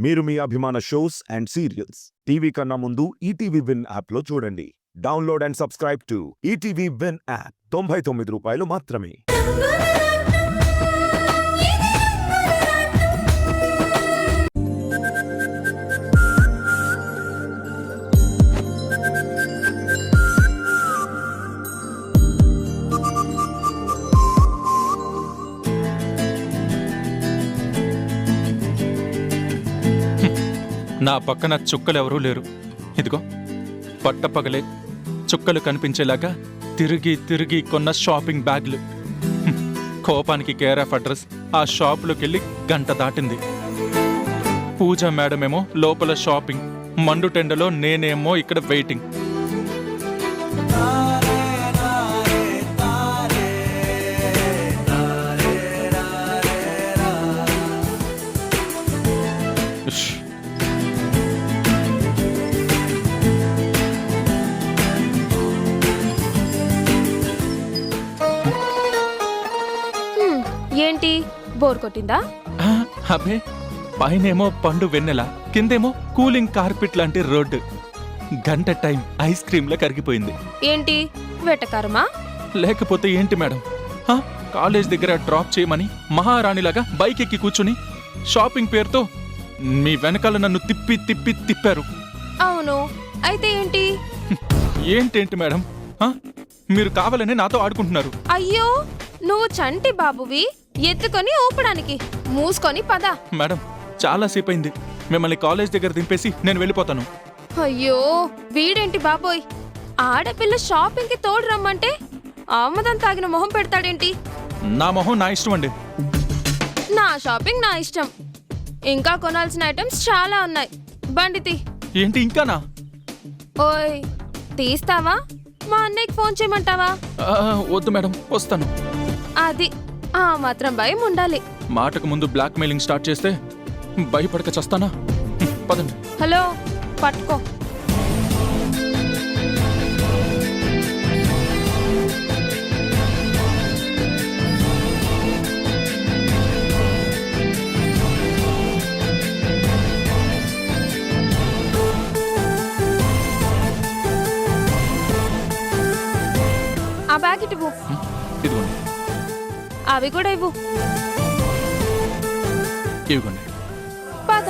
మీరు మీ అభిమాన shows and serials TV కన్నా ముందు ఈటీవీ విన్ యాప్లో చూడండి. Download and subscribe to ETV win app. 99 రూపాయలు మాత్రమే. నా పక్కన చుక్కలెవరూ లేరు. ఇదిగో పట్టపగలే చుక్కలు కనిపించేలాగా తిరిగి తిరిగి కొన్న షాపింగ్ బ్యాగ్లు. కోపానికి కేర్ ఆఫ్ అడ్రస్ ఆ షాపులోకి వెళ్ళి గంట దాటింది. పూజ మేడమేమో లోపల షాపింగ్, మండుటెండలో నేనేమో ఇక్కడ వెయిటింగ్. ఏంటి బోర్ కొట్టిందా? అబే, పైనేమో పండు వెన్నెల, కిందేమో కూలింగ్ కార్పెట్ లాంటి రోడ్డు. గంట టైం ఐస్ క్రీమ్లా కరిగిపోయింది. ఏంటి వెటకారమా? లేకపోతే ఏంటి మేడం, కాలేజ్ దగ్గర డ్రాప్ చేయమని మహారాణిలాగా బైక్ ఎక్కి కూర్చుని షాపింగ్ పేరుతో మీ వెనకాల నన్ను తిప్పి తిప్పి తిప్పారు. అవును, అయితే ఏంటి? ఏంటేంటి మేడం, మీరు కావాలని నాతో ఆడుకుంటున్నారు. అయ్యో, నువ్వు చంటి బాబువి, ఎత్తుకొని ఊపడానికి. మూసుకొని పద. మేడం, చాలాసేపు అయింది. మిమ్మల్ని కాలేజ్ దగ్గర దింపేసి నేను వెళ్ళిపోతాను. అయ్యో, వీడేంటి బాబోయ్, ఆడపిల్ల షాపింగ్ కి తోడు రమ్మంటే ఆమదం తాగిన మొహం పెడతాడేంటి? నా మొహం నా ఇష్టం అండి. నా షాపింగ్ నా ఇష్టం. ఇంకా కొనాల్సిన ఐటమ్స్ చాలా ఉన్నాయి. బండితి. ఏంటి ఇంకానా? ఓయ్, తీస్తావా? మా అన్నయ్యకి ఫోన్ చేయమంటావా? వద్దు మేడం, వస్తాను. అది ఆ మాత్రం భయం ఉండాలి. మాటకు ముందు బ్లాక్ మెయిలింగ్ స్టార్ట్ చేస్తే భయపడక చస్తానా? పదండి. హలో, పట్టుకో. ఆ బ్యాగ్ ఇటువు. ఇదిగోండి. అవి కూడా ఇవ్వు. ఇవ్వండి. పద.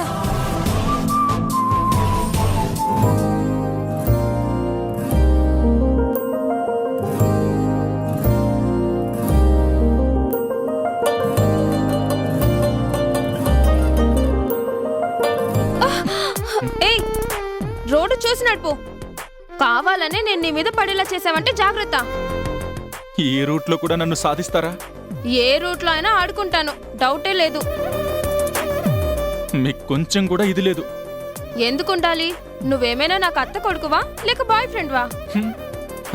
ఏయ్, రోడ్డు చూసి నడుపు. కావాలనే నేను నీ మీద పడేలా చేసావంటే జాగ్రత్త. ఈ రూట్లో కూడా నన్ను సాధిస్తారా? ఏ రూట్లో అయినా ఆడుకుంటాను, డౌటే లేదు. మీకు కొంచెం కూడా ఇది లేదు. ఎందుకుండాలి? నువ్వేమైనా నాకు అత్త కొడుకువా లేక బాయ్ ఫ్రెండ్వా?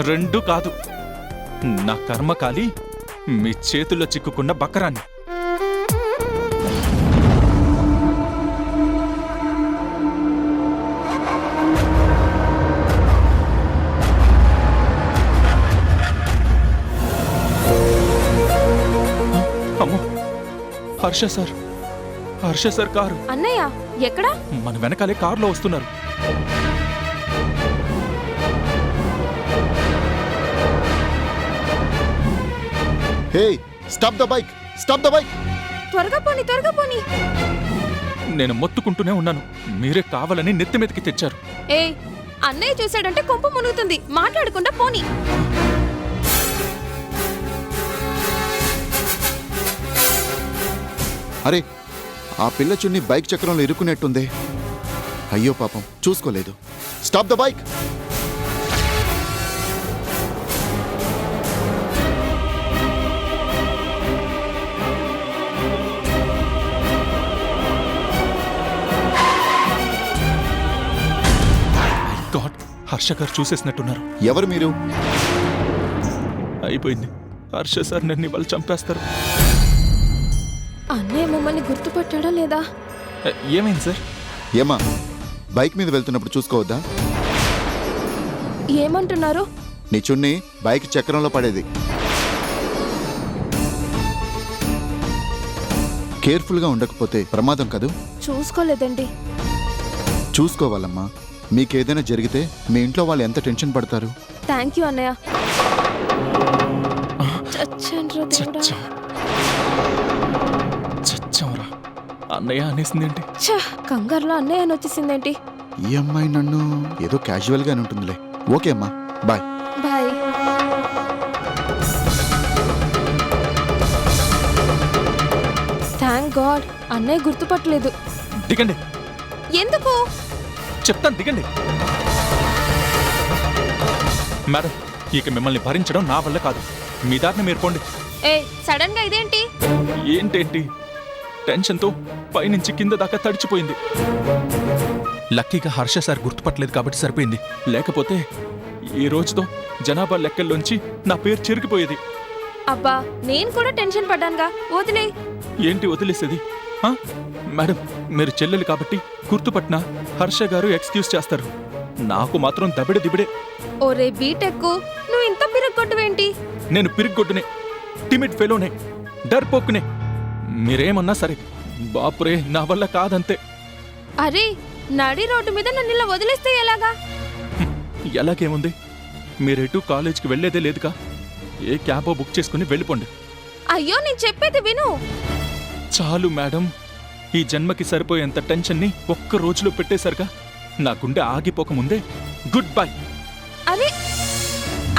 రెండు కాదు. నా కర్మకాలి మీ చేతుల్లో చిక్కుకున్న బకరాన్ని. అమ్మో, హర్ష సార్ కారు. అన్నయ్య ఎక్కడా? మన వెనకాలే కారులో వస్తున్నారు. Hey, stop the bike, stop the bike. త్వరగా పోని, త్వరగా పోని. నేను మొత్తుకుంటూనే ఉన్నాను, మీరే కావాలని నెత్తి మీదకి తెచ్చారు. ఏయ్, అన్నయ్య చూశాడంటే కొంప మునుగుతుంది. మాట్లాడకుండా పోని. అరే, ఆ పిల్ల చున్ని బైక్ చక్రంలో ఇరుక్కునేట్టుంది. అయ్యో పాపం, చూసుకోలేదు. Stop the bike. God, Harsha గారు చూసేసినట్టున్నారు. ఎవరు మీరు? అయిపోయింది, హర్ష సార్ నన్ను వాళ్ళు చంపేస్తారు. అన్నయ్య మమ్మల్ని గుర్తుపట్టాడా లేదా? ఏమైంది సార్? ఏమా, బైక్ మీద వెళ్తున్నప్పుడు చూసుకోవద్దా? ఏమంటున్నారు? నీ చున్ని బైక్ చక్రంలో పడేది. కేర్ఫుల్గా ఉండకపోతే ప్రమాదం కదూ. చూసుకోలేదండి. చూసుకోవాలమ్మా. మీకేదైనా జరిగితే మీ ఇంట్లో వాళ్ళు ఎంత టెన్షన్ పడతారు. థ్యాంక్ యూ అన్నయ్య. చచ్చానురా దేవుడా. చచ్చాంరా. అన్నయ్య అనేసిందేంటి? ఛ, కంగారులో అన్నయ్య అని వచ్చేసిందేంటి? ఈ అమ్మాయి నన్ను ఏదో క్యాజువల్గానే ఉంటుందిలే. ఓకే అమ్మా, బాయ్. బాయ్. థ్యాంక్ గాడ్ అన్నయ్య గుర్తుపట్టలేదు. దిగండి. ఎందుకు? చెప్తాను, దిగండి. మేడం, ఇక మిమ్మల్ని భరించడం నా వల్ల కాదు. మీ దారిని మీరు పోండి. ఏ సడన్ గా ఇదేంటి? ఏంటేంటి? టెన్షన్తో పైనుంచి కింద దాకా తడిచిపోయింది. లక్కీగా హర్ష సార్ గుర్తుపట్టలేదు కాబట్టి సరిపోయింది. లేకపోతే ఈ రోజుతో జనాభా లెక్కల్లోంచి నా పేరు చెరిగిపోయేది. అబ్బా నేను కూడా టెన్షన్ పడ్డానుగా. వదిలే. ఏంటి వదిలేసేది? మేడం, మీరు చెల్లెలు కాబట్టి గుర్తుపట్టినా హర్ష గారు ఎక్స్క్యూజ్ చేస్తారు. నాకు మాత్రం దబిడే దిబిడే. ఓరే బీటెక్, నువ్వు ఇంత పిరగొట్టువేంటి? నేను పిరిగొడ్డునే, టిమిడ్ ఫెలోనే, డర్పోకునే. మీరేమన్నా సరే, బాపురే నా వల్ల కాదంతే. అరే నడి రోడ్డు మీద నన్ను ఇలా వదిలేస్తే ఎలాగా? ఎలాగేముంది, మీరెటు కాలేజ్కి వెళ్లేదే లేదుగా. ఏ క్యాబో బుక్ చేసుకుని వెళ్ళిపోండి. అయ్యో నేను చెప్పేది విను. చాలు మేడం, ఈ జన్మకి సరిపోయేంత టెన్షన్ని ఒక్క రోజులో పెట్టేసరిగా నా గుండె ఆగిపోకముందే గుడ్ బై. అరే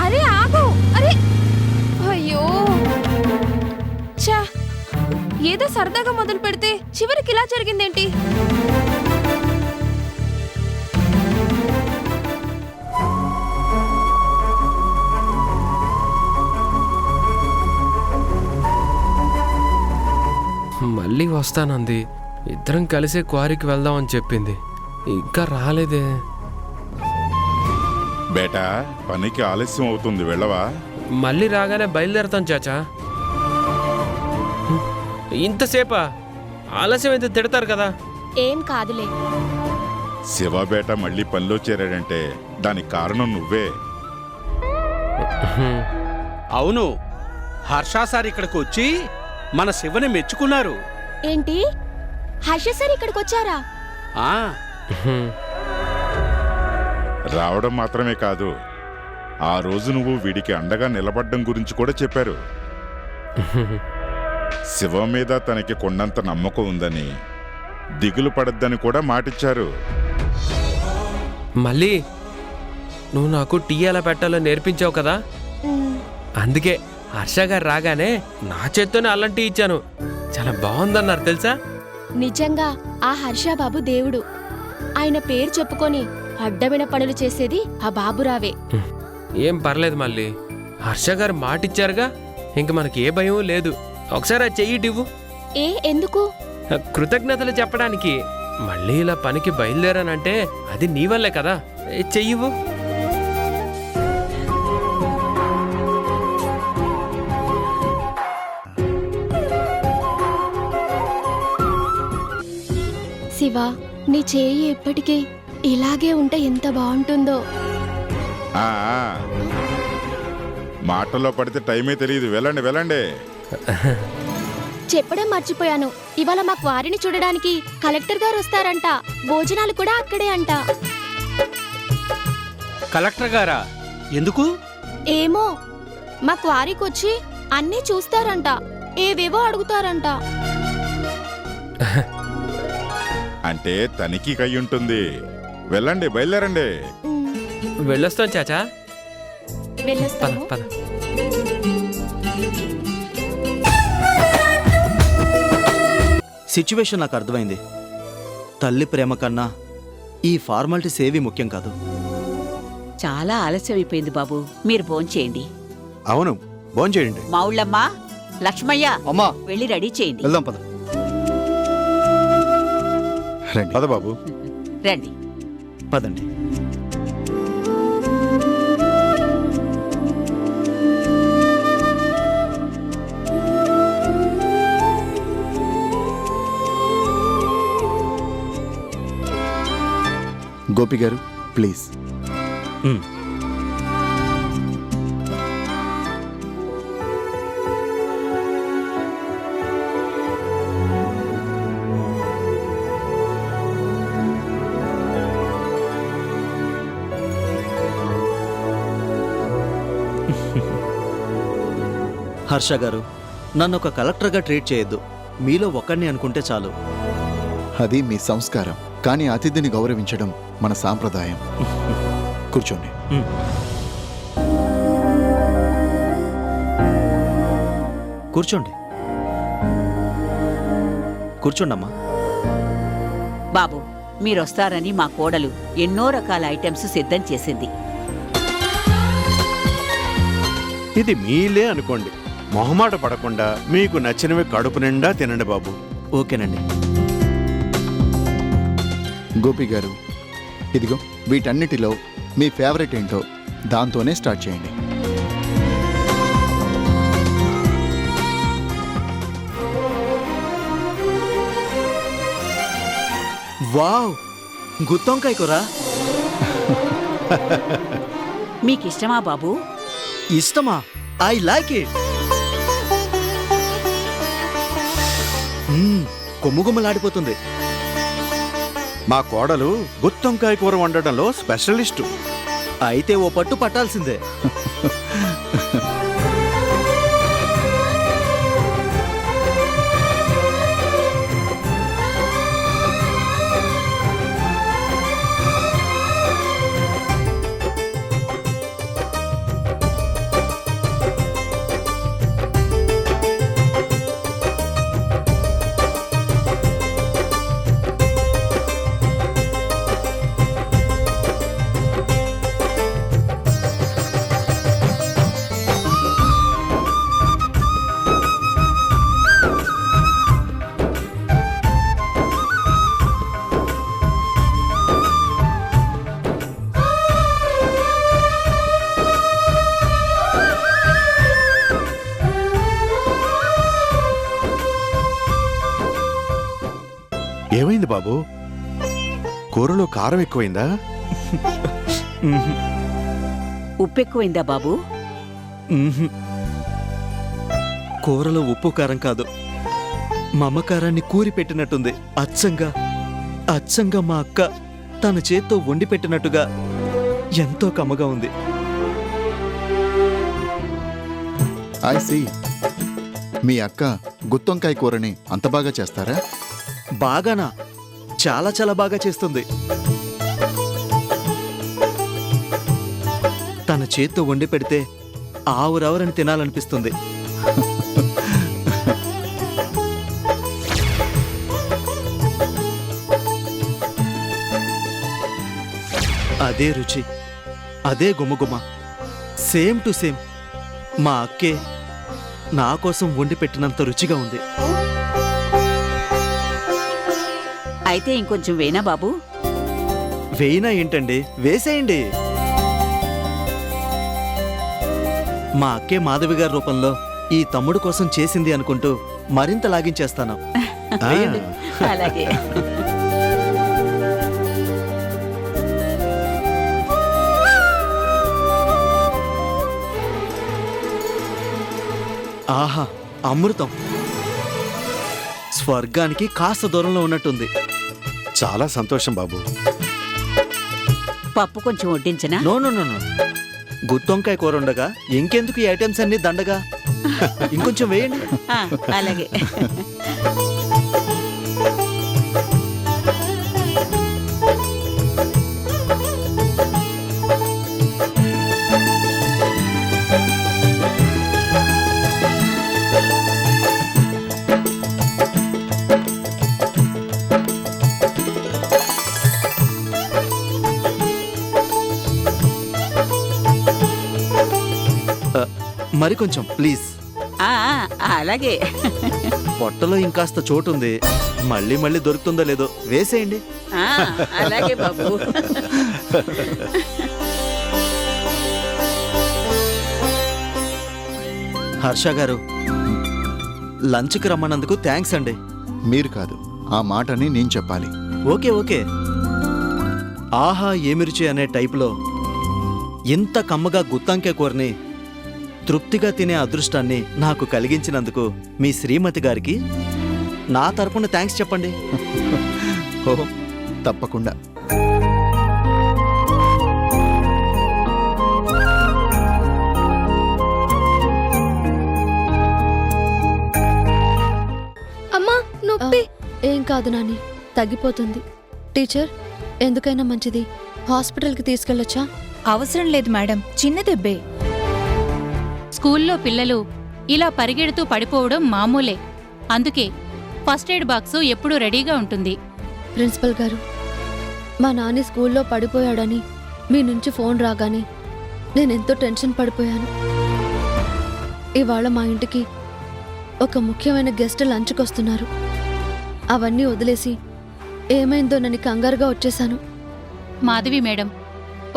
అరే ఆగు. అరే అయ్యో ఛా, ఏదో సరదాగా మొదలు పెడితే చివరికి ఇలా జరిగిందేంటి? మళ్ళీ వస్తానంది. ఇద్దరం కలిసే క్వారీకి వెళ్దామని చెప్పింది. ఇంకా రాలేదే. బేటా, పనికి ఆలస్యం అవుతుంది, వెళ్ళవా? మళ్ళీ రాగానే బయలుదేరతాను చాచా. ఇంతసేపా? ఆలస్యం అయితే తిడతారు కదా. ఏం కాదులే. శివ బేట మళ్ళీ పనిలో చేరాడంటే దానికి కారణం నువ్వే. అవును, హర్ష సార్ ఇక్కడికి వచ్చి మన శివని మెచ్చుకున్నారు. ఏంటి? హర్ష సార్ ఇక్కడికి వచ్చారా? ఆ రావడం మాత్రమే కాదు, ఆ రోజు నువ్వు వీడికి అండగా నిలబడ్డం గురించి కూడా చెప్పారు. శివ మీద తనకి కొండంత నమ్మకం ఉందని, దిగులు పడద్దని కూడా మాటిచ్చారు. మళ్ళీ నువ్వు నాకు టీ ఎలా పెట్టాలో నేర్పించావు కదా, అందుకే హర్ష గారు రాగానే నా చేత్తోనే అల్లం టీ ఇచ్చాను. చాలా బాగుందన్నారు తెలుసా. నిజంగా ఆ హర్షబాబు దేవుడు. ఆయన పేరు చెప్పుకొని అడ్డమైన పనులు చేసేది ఆ బాబురావే. ఏం పర్లేదు మళ్ళీ, హర్ష గారు మాటిచ్చారుగా, ఇంక మనకి ఏ భయం లేదు. ఒకసారి ఆ చెయ్యిటివ్వు. ఏ ఎందుకు? కృతజ్ఞతలు చెప్పడానికి. మళ్ళీ ఇలా పనికి బయలుదేరానంటే అది నీ వల్లే కదా. చెయ్యివ్వు. శివ, నీ చేయి ఎప్పటికీ ఇలాగే ఉంటే ఎంత బాగుంటుందో. ఆ మాటల్లో పడితే టైమే తెలియదు. వెళ్ళండి వెళ్ళండి. చెప్పడం మర్చిపోయాను, ఇవాళ మా క్వారీని చూడడానికి కలెక్టర్ గారు వస్తారంట. భోజనాలు కూడా అక్కడే అంట. కలెక్టర్ గారా? ఎందుకు? ఏమో, మా క్వారీకి వచ్చి అన్నీ చూస్తారంట, ఏవేవో అడుగుతారంట. అంటే తనిఖీ కయ్యుంటుంది. వెళ్ళండి, బయలుదేరండి. వెళ్ళొస్తాం చాచా. పద వెళ్ళొస్తాను. పద. సిచ్యువేషన్ నాకు అర్థమైంది. తల్లి ప్రేమ కన్నా ఈ ఫార్మాలిటీస్ ఏవి ముఖ్యం కాదు. చాలా ఆలస్యం అయిపోయింది బాబు, మీరు భోంచేయండి. అవును, భోంచేయండి. మావుళ్ళమ్మ, లక్ష్మయ్య, అమ్మా వెళ్ళి రెడీ చేయండి. వెళ్దాం పద. రండి. పద బాబు, రండి. పదండి. గోపి గారు ప్లీజ్. హర్ష గారు, నన్ను ఒక కలెక్టర్గా ట్రీట్ చేయొద్దు. మీలో ఒక్కడిని అనుకుంటే చాలు. అది మీ సంస్కారం, కానీ అతిథిని గౌరవించడం మన సాంప్రదాయం. కూర్చోండి. కూర్చోండి. కూర్చోండమ్మా. బాబు మీరొస్తారని మా కోడలు ఎన్నో రకాల ఐటమ్స్ సిద్ధం చేసింది. ఇది మీలే అనుకోండి. మొహమాట పడకుండా మీకు నచ్చినవి కడుపు నిండా తినండి బాబు. ఓకేనండి. గోపి గారు, ఇదిగో వీటన్నిటిలో మీ ఫేవరెట్ ఏంటో దాంతోనే స్టార్ట్ చేయండి. వావ్, గుత్తొంకాయ కూర మీకిష్టమా బాబు? ఇష్టమా? I like it. కొమ్ముగుమ్మలాడిపోతుంది. మా కోడలు గుత్తొంకాయ కూర వండడంలో స్పెషలిస్టు. అయితే ఓ పట్టు పట్టాల్సిందే. ఏమైంది బాబు? కూరలో కారం ఎక్కువైందా? ఉప్పెక్కువైందా బాబు? కూరలో ఉప్పు కారం కాదు, మమకారాన్ని కూరి పెట్టినట్టుంది. అచ్చంగా మా అక్క తన చేత్తో వండి పెట్టినట్టుగా ఎంతో కమ్మగా ఉంది. I see. మీ అక్క గుత్తొంకాయ కూరని అంత బాగా చేస్తారా? బాగానా? చాలా చాలా బాగా చేస్తుంది. తన చేత్తో వండి పెడితే ఆవురావురని తినాలనిపిస్తుంది. అదే రుచి, అదే గుమగుమ, సేమ్ టు సేమ్. మా అక్కే నా కోసం వండి పెట్టినంత రుచిగా ఉంది. అయితే ఇంకొంచెం వేనా బాబు? వేయినా ఏంటండి, వేసేయండి. మా అక్కే మాధవి గారి రూపంలో ఈ తమ్ముడు కోసం చేసింది అనుకుంటూ మరింత లాగించేస్తాను. వేయండి. అలాగే. ఆహా, అమృతం. స్వర్గానికి కాస్త దూరంలో ఉన్నట్టుంది. చాలా సంతోషం బాబు. పప్పు కొంచెం వడ్డించనా? No no no no. గుత్తొంకాయ కూర ఉండగా ఇంకెందుకు ఈ ఐటమ్స్ అన్ని దండగా? ఇంకొంచెం వేయండి. ఆ, అలాగే. మరి కొంచెం ప్లీజ్. ఆ, అలాగే. పొట్టలో ఇంకాస్త చోటుంది, మళ్ళీ మళ్ళీ దొరుకుతుందో లేదో వేసేయండి. ఆ, అలాగే బాబు. హర్ష గారు, లంచ్కి రమ్మన్నందుకు థ్యాంక్స్ అండి. మీరు కాదు, ఆ మాటని నేను చెప్పాలి. Okay okay. ఆహా ఏమి రుచి అనే టైపులో ఇంత కమ్మగా గుత్తంకాయ కూరని తృప్తిగా తినే అదృష్టాన్ని నాకు కలిగించినందుకు మీ శ్రీమతి గారికి నా తరపున థ్యాంక్స్ చెప్పండి. ఓహో, తప్పకుండా. ఏం కాదు నాని, తగ్గిపోతుంది. టీచర్, ఎందుకైనా మంచిది హాస్పిటల్కి తీసుకెళ్ళొచ్చా? అవసరం లేదు మేడం, చిన్న దెబ్బే. స్కూల్లో పిల్లలు ఇలా పరిగెడుతూ పడిపోవడం మామూలే. అందుకే ఫస్ట్ ఎయిడ్ బాక్సు ఎప్పుడూ రెడీగా ఉంటుంది. ప్రిన్సిపల్ గారు, మా నాని స్కూల్లో పడిపోయాడని మీ నుంచి ఫోన్ రాగానే నేనెంతో టెన్షన్ పడిపోయాను. ఇవాళ మా ఇంటికి ఒక ముఖ్యమైన గెస్ట్ లంచ్కొస్తున్నారు. అవన్నీ వదిలేసి ఏమైందోనని కంగారుగా వచ్చేశాను. మాధవి మేడం,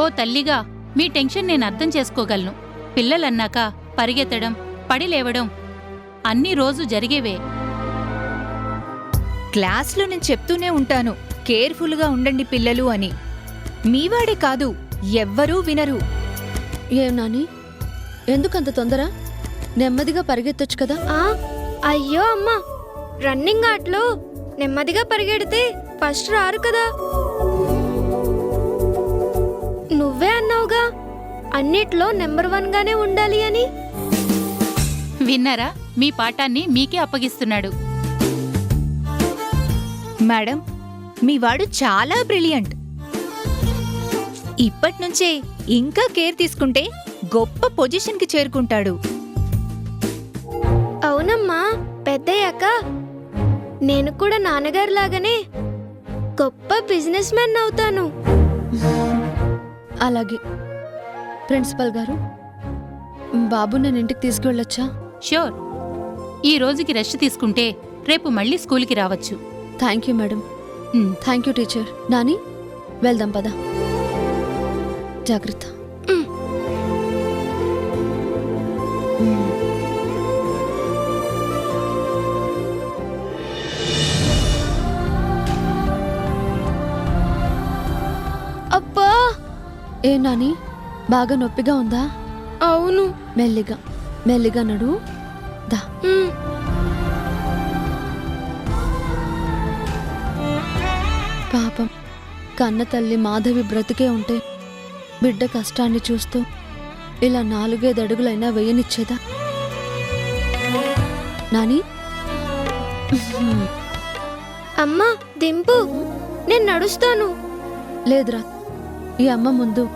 ఓ తల్లిగా మీ టెన్షన్ నేను అర్థం చేసుకోగలను. పిల్లలన్నాక పరిగెత్తడం, పడి లేవడం అన్నీ రోజు జరిగేవే. క్లాస్లో నేను చెప్తూనే ఉంటాను, కేర్ఫుల్గా ఉండండి పిల్లలు అని. మీవాడే కాదు, ఎవ్వరూ వినరు. ఏం నాని, ఎందుకంత తొందర? నెమ్మదిగా పరిగెత్తొచ్చు కదా. అయ్యో అమ్మా, రన్నింగ్ ఆటలో నెమ్మదిగా పరిగెడితే ఫస్ట్ రారు కదా. నువ్వే అన్నావుగా అన్నిట్లో నెంబర్ 1 గానే ఉండాలి అని. విన్నారా? మీ పాఠాన్ని మీకే అప్పగిస్తున్నాడు. మేడం, మీవాడు చాలా బ్రిలియంట్. ఇప్పట్నుంచే ఇంకా కేర్ తీసుకుంటే గొప్ప పొజిషన్కి చేరుకుంటాడు. అవునమ్మా, పెద్దయ్యాక నేను కూడా నాన్నగారు లాగానే గొప్ప బిజినెస్ మ్యాన్ అవుతాను. అలాగే. ప్రిన్సిపల్ గారు, బాబు నేను ఇంటికి తీసుకువెళ్ళొచ్చా? ష్యూర్. ఈ రోజుకి రెస్ట్ తీసుకుంటే రేపు మళ్ళీ స్కూల్కి రావచ్చు. Thank you madam. Thank you teacher. Nani, వెళ్దాం పద. జాగ్రత్త. అబ్బా! ఏ నాని, బాగా నొప్పిగా ఉందా? అవును. మెల్లిగా మెల్లిగా నడు. దా. పాపం, కన్న తల్లి మాధవి బ్రతికే ఉంటే బిడ్డ కష్టాన్ని చూస్తూ ఇలా 4-5 అడుగులైనా వేయనిచ్చేదా? నాని, అమ్మా దింపు, నేను నడుస్తాను. లేదురా, ఈ అమ్మ ముందు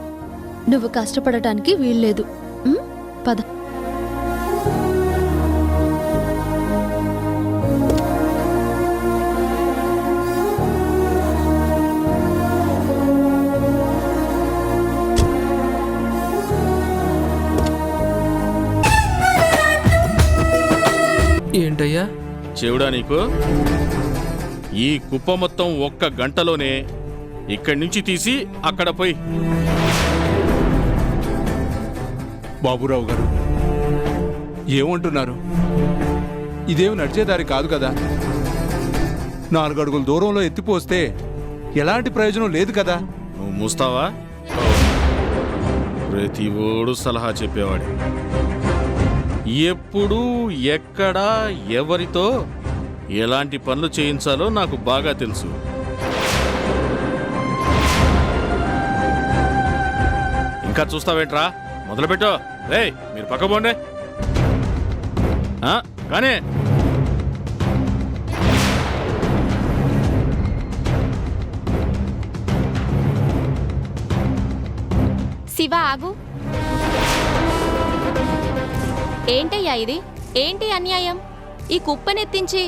నువ్వు కష్టపడటానికి వీల్లేదు. పద. ఏంటయ్యా? చెవుడా నీకు? ఈ కుప్ప మొత్తం 1 గంటలోనే ఇక్కడి నుంచి తీసి అక్కడ పోయి. బాబురావు గారు ఏమంటున్నారు? ఇదేమి నడిచేదారి కాదు కదా. 4 అడుగుల దూరంలో ఎత్తిపోస్తే ఎలాంటి ప్రయోజనం లేదు కదా. నువ్వు మూస్తావా? ప్రతి ఓడు సలహా చెప్పేవాడు. ఎప్పుడు, ఎక్కడ, ఎవరితో ఎలాంటి పనులు చేయించాలో నాకు బాగా తెలుసు. ఇంకా చూస్తావేంట్రా? మొదలుపెట్టో. రే, మీరు పక్క పోండి. కానీ శివ, ఆగు. ఏంటయ్యా ఇది? ఏంటి అన్యాయం? ఈ కుప్పనెత్తించి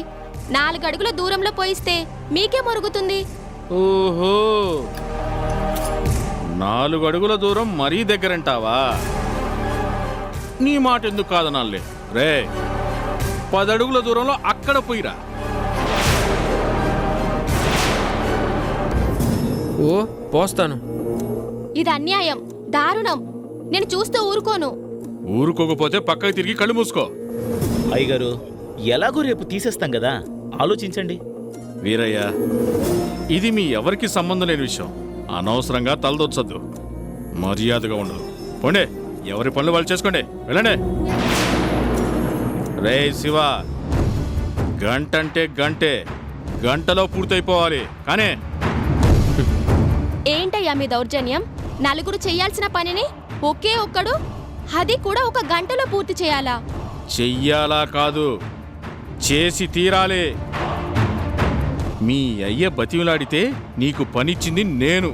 4 అడుగుల దూరంలో పోయిస్తే మీకే మరుగుతుంది. ఓహో, 4 అడుగుల దూరం మరీ దగ్గరంటావా? నీ మాట ఎందుకు కాదనాలే. రే, 10 అడుగుల దూరంలో అక్కడ పోయిరా. ఓ, పోస్తాను. ఇది అన్యాయం, దారుణం. నేను చూస్తూ ఊరుకోను. ఊరుకోకపోతే పక్కకి తిరిగి కళ్ళు మూసుకో. అయ్యగారు, ఎలాగో రేపు తీసేస్తాం కదా, ఆలోచించండి. వీరయ్య, ఇది మీ ఎవరికి సంబంధం లేని విషయం. అనవసరంగా తలదొచ్చద్దు. మర్యాదగా ఉండదు. పోండే, ఎవరి పనులు వాళ్ళు చేసుకోండి. వెళ్ళండి. రే శివ, గంటంటే గంటే, గంటలో పూర్తయిపోవాలి. కానీ ఏంటయ్యా మీ దౌర్జన్యం? 4 చెయ్యాల్సిన పనిని ఒకే ఒక్కడు, అది కూడా 1 గంటలో పూర్తి చేయాలా? చెయ్యాలా కాదు, చేసి తీరాలి. మీ అయ్య బతిమలాడితే నీకు పనిచ్చింది నేను.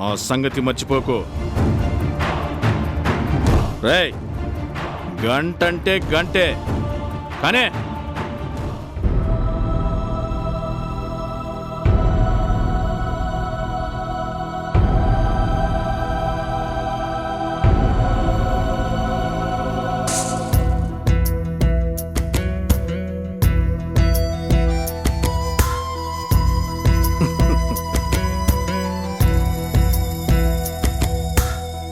ఆ సంగతి మర్చిపోకు. రేయ్, గంటంటే గంటే కానీ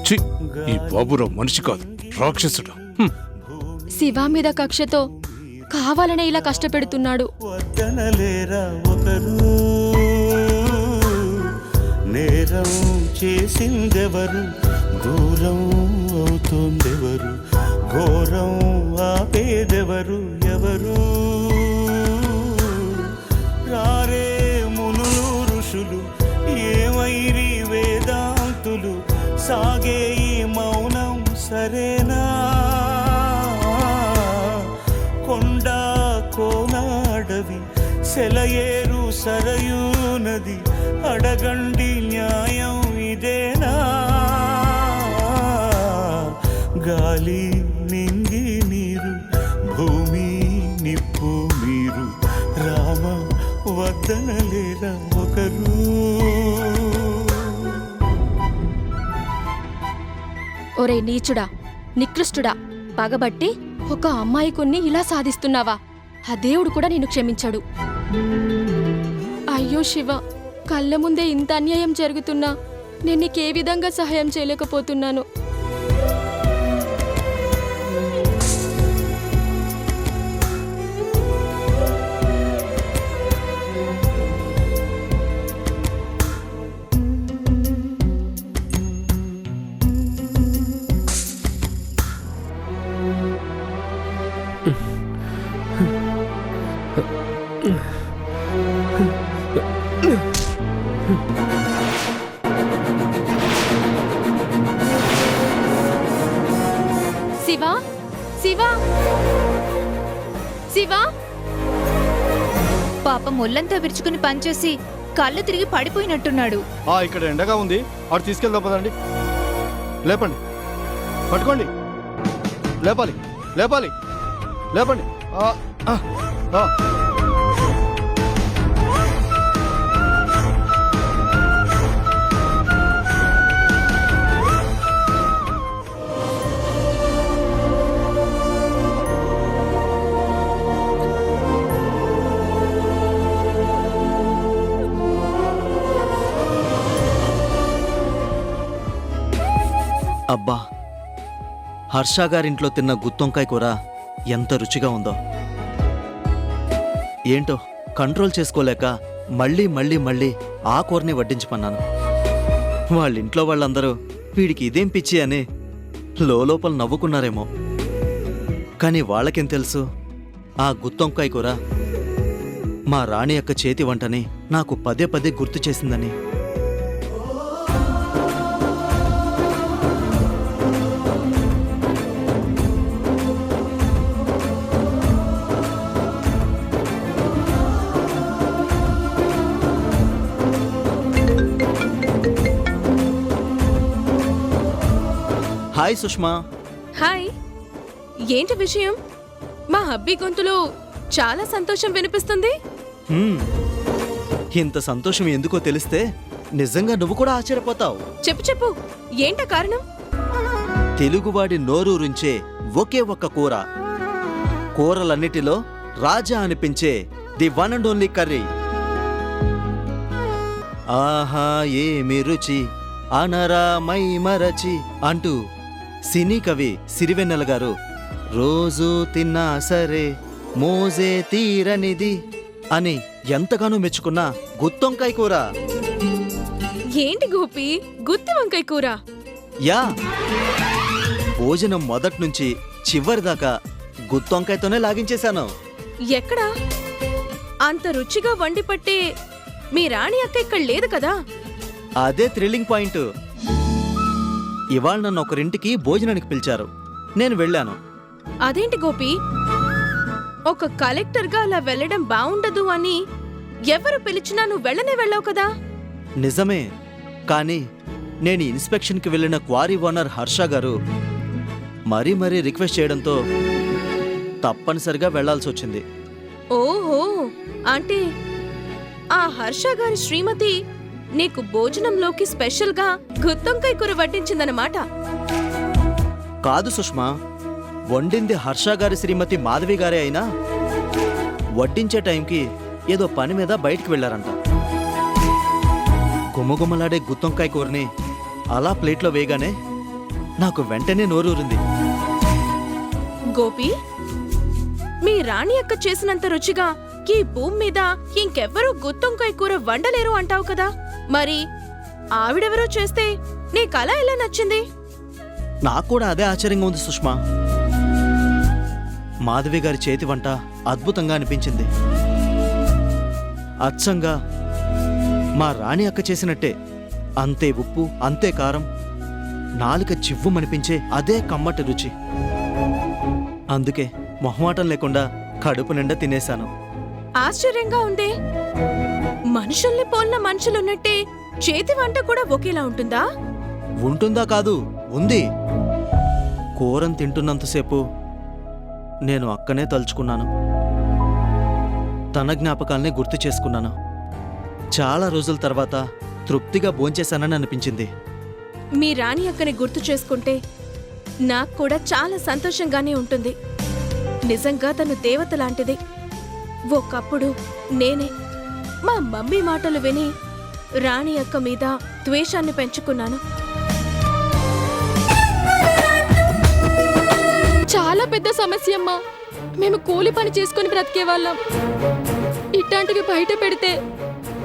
ఛీ, ఈ బాబురావు మనిషి కాదు, రాక్షసుడు. శివ మీద కక్షతో కావాలనే ఇలా కష్టపెడుతున్నాడు. వద్దనలేరా ఒకరు, నేరం చేసిందెవరు, దూరం అవుతోందెవరు, ఘోరం ఆపేదెవరు, ఎవరు రారే మునులు ఋషులు, ఏమైరి వేదాంతులు, సాగే ఈ మౌనం సరేనా, కొండ కోనాడవి సెలయేరు సరయూ నది, అడగండి న్యాయం ఇదేనా, గాలి నింగి నీరు, భూమి నిప్పు మీరు, రామ వద్దనలేరా ఒకరు. ఒరే నీచుడా, నికృష్టుడా, పగబట్టి ఒక అమ్మాయి కొన్ని ఇలా సాధిస్తున్నావా? ఆ దేవుడు కూడా నిన్ను క్షమించాడు. అయ్యో శివ, కళ్ళ ముందే ఇంత అన్యాయం జరుగుతున్నా నేను నీకే విధంగా సహాయం చేయలేకపోతున్నాను. శివ, శివ, శివ! పాపం ఒళ్ళంతా విరుచుకుని పనిచేసి కళ్ళు తిరిగి పడిపోయినట్టున్నాడు. ఇక్కడ ఎండగా ఉంది, అటు తీసుకెళ్దాం పదండి. లేపండి, పట్టుకోండి, లేపాలి, లేపాలి, లేపండి. అబ్బా, హర్ష గారింట్లో తిన్న గుత్తొంకాయ కూర ఎంత రుచిగా ఉందో. ఏంటో కంట్రోల్ చేసుకోలేక మళ్ళీ మళ్ళీ మళ్ళీ ఆ కూరని వడ్డించమన్నాను. వాళ్ళింట్లో వాళ్ళందరూ వీడికి ఇదేం పిచ్చి అని లోపల నవ్వుకున్నారేమో. కానీ వాళ్ళకేం తెలుసు, ఆ గుత్తొంకాయ కూర మా రాణి యొక్క చేతి వంటని నాకు పదే పదే గుర్తు చేసిందని. హాయ్ సుష్మా. హాయ్, ఏంటి విషయం? మా హబ్బీ గొంతులో చాలా సంతోషం వినిపిస్తుంది. ఇంత సంతోషం ఎందుకో తెలిస్తే నిజంగా నువ్వు కూడా ఆశ్చర్యపోతావు. చెప్పు చెప్పు, ఏంట కారణం? తెలుగువాడి నోరూరించే ఒకే ఒక్క కూర, కూరలన్నిటిలో రాజా అనిపించే the one and only curry. ఆహా ఏమి రుచి అనరా మై మరచి అంటూ సినీ కవి సిరివెన్నెల గారు రోజు తిన్నా సరే మోజే తీరనిది అని ఎంతగానో మెచ్చుకున్న గుత్తొంకాయ కూర. ఏంటి గోపి, గుత్తి వంకాయ కూర? యా, భోజనం మొదట్నుంచి చివరిదాకా గుత్తొంకాయతోనే లాగించేశాను. ఎక్కడా? అంత రుచిగా వండి పట్టే మీ రాణి అక్క ఇక్కడ లేదు కదా? అదే థ్రిల్లింగ్ పాయింట్. ఇవాళ నన్ను ఒకరింటికి భోజనానికి పిలిచారు, నేను వెళ్ళాను. అదేంటి గోపి, ఒక కలెక్టర్గా అలా వెళ్ళడం బావుండదు అని ఎవరు పిలిచినా నువ్వు వెళ్ళనే వెళ్ళావు కదా. నిజమే, కానీ నేను ఇన్స్పెక్షన్కి వెళ్ళిన క్వారీ ఓనర్ హర్ష గారు మరీ రిక్వెస్ట్ చేయడంతో తప్పనిసరిగా వెళ్లాల్సి వచ్చింది. ఓహో, అంటే ఆ హర్ష గారి శ్రీమతి నీకు భోజనంలోకి స్పెషల్గా గుత్తొంకాయ కూర వడ్డించిందన్నమాట. కాదు సుష్మా, వండింది హర్ష గారి శ్రీమతి మాధవి గారే అయినా వడ్డించే టైంకి ఏదో పని మీద బయటికి వెళ్లారంట. గుమ్మగుమ్మలాడే గుత్తొంకాయ కూరని అలా ప్లేట్లో వేయగానే నాకు వెంటనే నోరూరింది. గోపి, మీ రాణి అక్క చేసినంత రుచిగా ఈ భూమి మీద ఇంకెవ్వరూ గుత్తొంకాయ కూర వండలేరు అంటావు కదా, మరి ఆవిడెవరో చేస్తే నీకలా ఎలా నచ్చింది? నాకు కూడా అదే ఆశ్చర్యంగా ఉంది సుష్మా. మాధవి గారి చేతి వంట అద్భుతంగా అనిపించింది. అచ్చంగా మా రాణి అక్క చేసినట్టే, అంతే ఉప్పు, అంతే కారం, నాలుక చివ్వుమనిపించే అదే కమ్మటి రుచి. అందుకే మొహమాటం లేకుండా కడుపు నిండా తినేశాను. ఆశ్చర్యంగా ఉందే, మనుషుల్ని పోలిన మనుషులున్నట్టే చేతి వంట కూడా ఒకేలా ఉంటుందా? ఉంటుందా కాదు, ఉంది. కూరను తింటున్నంతసేపు నేను అక్కనే తలుచుకున్నాను. తన జ్ఞాపకాల్ని గుర్తు చేసుకున్నాను. చాలా రోజుల తర్వాత తృప్తిగా భోంచేశానని అనిపించింది. మీ రాణి అక్కని గుర్తు చేసుకుంటే నాకు కూడా చాలా సంతోషంగానే ఉంటుంది. నిజంగా తను దేవత లాంటిది. ఒకప్పుడు నేనే మా మమ్మీ మాటలు విని రాణి అక్క మీద ద్వేషాన్ని పెంచుకున్నాను. చాలా పెద్ద సమస్య అమ్మా. మేము కూలి పని చేసుకుని బ్రతికేవాళ్ళం. ఇట్లాంటివి బయట పెడితే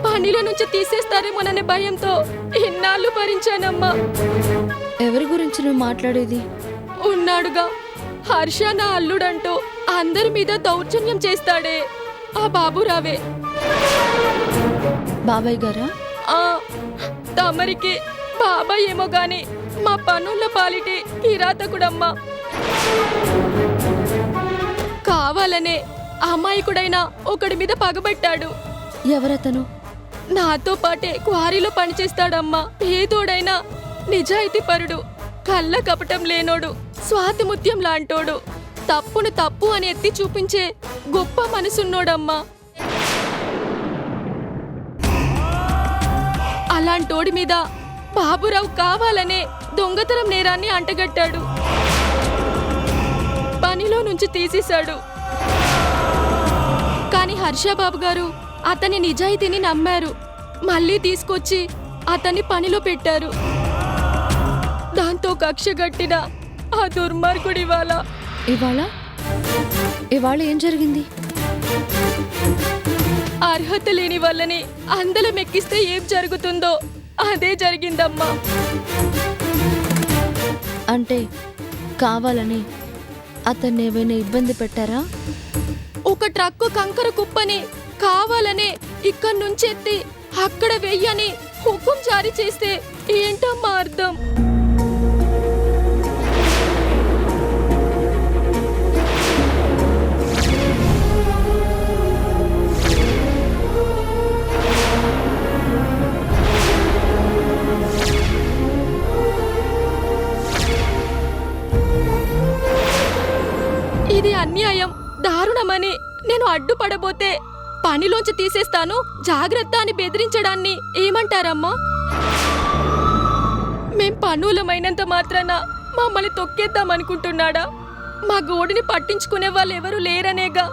పనిలో నుంచి తీసేస్తారేమోననే భయంతో ఇన్నాళ్ళు భరించానమ్మా. ఎవరి గురించి నువ్వు మాట్లాడేది? ఉన్నాడుగా హర్ష నా అల్లుడంటూ అందరి మీద దౌర్జన్యం చేస్తాడే ఆ బాబురావే. బాబాయ్ గారా? తమరికి బాబాయ్ ఏమో గాని మా పనుల పాలిటి కిరాతకుడమ్మా. కావాలనే అమాయకుడైనా ఒకడి మీద పగబట్టాడు. ఎవరతను? నాతో పాటే క్వారీలో పనిచేస్తాడమ్మా. పేదోడైనా నిజాయితీపరుడు, కళ్ళ కపటం లేనోడు, స్వాతిముత్యం లాంటోడు, తప్పును తప్పు అని ఎత్తి చూపించే గొప్ప మనసున్నోడమ్మా. అలాంటోడి మీద బాబురావు కావాలనే దొంగతనం నేరాన్ని అంటగట్టాడు. పనిలో నుంచి తీసేశాడు. కానీ హర్షబాబు గారు అతని నిజాయితీని నమ్మారు. మళ్ళీ తీసుకొచ్చి అతన్ని పనిలో పెట్టారు. దాంతో కక్ష గట్టిన ఆ దుర్మార్గుడి ఇవాళ ఏం జరిగింది? అర్హత లేని వాళ్ళని అందలం ఎక్కిస్తే ఏం జరుగుతుందో అదే జరిగిందమ్మా. అంటే కావాలని అతన్ని ఏమైనా ఇబ్బంది పెట్టారా? ఒక ట్రక్కు కంకర కుప్పని కావాలనే ఇక్కడి నుంచి ఎత్తి అక్కడ వెయ్యని హుకుం జారీ చేస్తే ఏంటమ్మా అర్థం? ఇది అన్యాయం, దారుణమని నేను అడ్డుపడబోతే పనిలోంచి తీసేస్తాను, జాగ్రత్త అని బెదిరించడాన్ని ఏమంటారమ్మా? మేం పనులమైనంత మాత్రాన మమ్మల్ని తొక్కేద్దామనుకుంటున్నాడా? మా గోడిని పట్టించుకునే వాళ్ళు ఎవరూ లేరనేగా.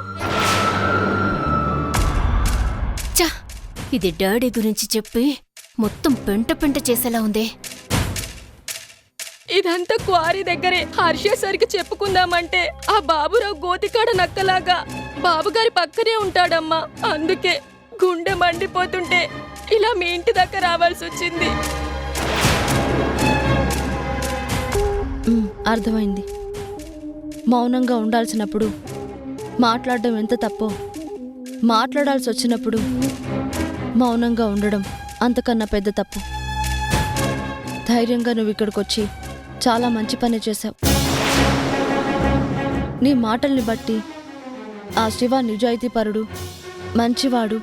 ఇది డాడీ గురించి చెప్పి మొత్తం పెంట చేసేలా ఉంది. ఇదంతా క్వారీ దగ్గరే హర్ష సరికి చెప్పుకుందామంటే ఆ బాబురావు గోతికాడ నక్కలాగా బాబుగారి పక్కనే ఉంటాడమ్మా. అందుకే గుండె మండిపోతుంటే ఇలా మీ ఇంటి దాకా రావాల్సి వచ్చింది. అర్థమైంది. మౌనంగా ఉండాల్సినప్పుడు మాట్లాడడం ఎంత తప్పో, మాట్లాడాల్సి వచ్చినప్పుడు మౌనంగా ఉండడం అంతకన్నా పెద్ద తప్పు. ధైర్యంగా నువ్వు ఇక్కడికొచ్చి చాలా మంచి పని చేశావు. నీ మాటల్ని బట్టి ఆ శివ నిజాయితీపరుడు, మంచివాడు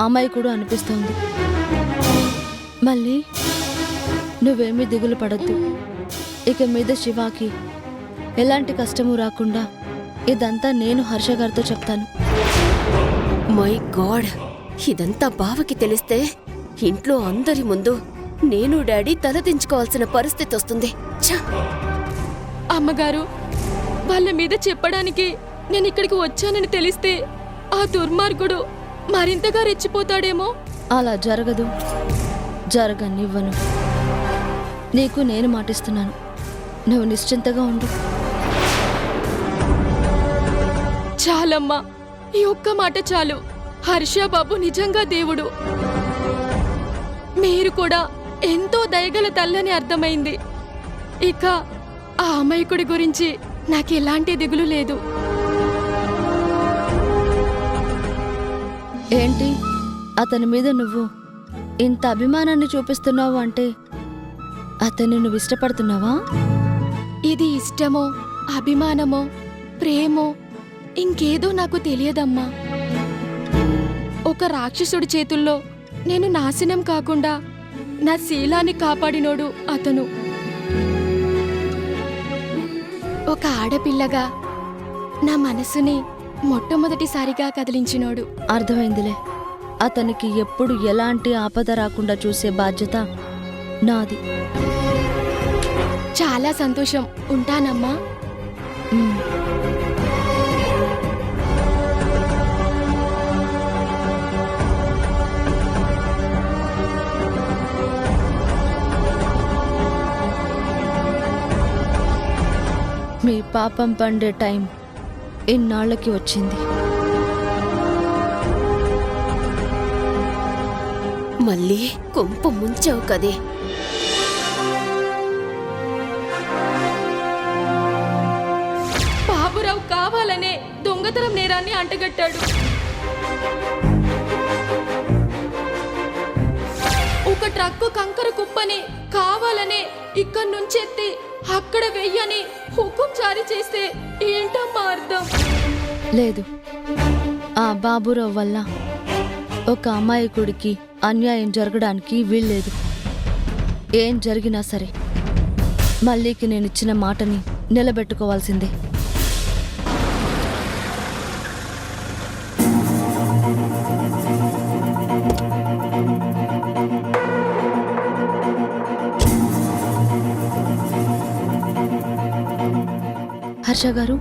అమాయకుడు అనిపిస్తోంది. మళ్ళీ నువ్వేమీ దిగులు పడద్దు. ఇక మీద శివాకి ఎలాంటి కష్టము రాకుండా ఇదంతా నేను హర్ష గారితో చెప్తాను. మై గాడ్, ఇదంతా బావకి తెలిస్తే ఇంట్లో అందరి ముందు నేను డాడీ తలదించుకోవాల్సిన పరిస్థితి వస్తుంది. ఛ! అమ్మగారు, వాళ్ళ మీద చెప్పడానికి నేను ఇక్కడికి వచ్చానని తెలిస్తే ఆ దుర్మార్గుడు మరింతగా రెచ్చిపోతాడేమో. అలా జరగదు, జరగనివ్వను. నీకు నేను మాటిస్తున్నాను. నువ్వు నిశ్చింతగా ఉండు. చాలమ్మా, ఈ ఒక్క మాట చాలు. హర్ష బాబు నిజంగా దేవుడు. మీరు కూడా ఎంతో దయగల తల్లని అర్థమైంది. ఇక ఆ అమాయకుడి గురించి నాకు ఎలాంటి దిగులు లేదు. ఏంటి, అతని మీద నువ్వు ఇంత అభిమానాన్ని చూపిస్తున్నావు అంటే అతన్ని నువ్వు ఇష్టపడుతున్నావా? ఇది ఇష్టమో, అభిమానమో, ప్రేమో ఇంకేదో నాకు తెలియదమ్మా. ఒక రాక్షసుడి చేతుల్లో నేను నాశనం కాకుండా నా శీలాన్ని కాపాడినోడు అతను. ఒక ఆడపిల్లగా నా మనసుని మొట్టమొదటిసారిగా కదిలించినోడు. అర్థమైందిలే. అతనికి ఎప్పుడు ఎలాంటి ఆపద రాకుండా చూసే బాధ్యత నాది. చాలా సంతోషం. ఉంటానమ్మా. మీ పాపం పండే టైం ఇన్నాళ్ళకి వచ్చింది. మళ్ళీ కొంప ముంచావు కదే. బాబురావు కావాలనే దొంగతనం నేరాన్ని అంటగట్టాడు. ఒక ట్రక్కు కంకర కుప్పని కావాలనే ఇక్కడి నుంచెత్తి అక్కడ వెయ్యని హుకుం జారీ చేస్తే ఏంటమ్మా అర్థం? లేదు, ఆ బాబురావు వల్ల ఒక అమాయకుడికి అన్యాయం జరగడానికి వీల్లేదు. ఏం జరిగినా సరే మళ్ళీకి నేనిచ్చిన మాటని నిలబెట్టుకోవాల్సిందే. హర్ష గారు,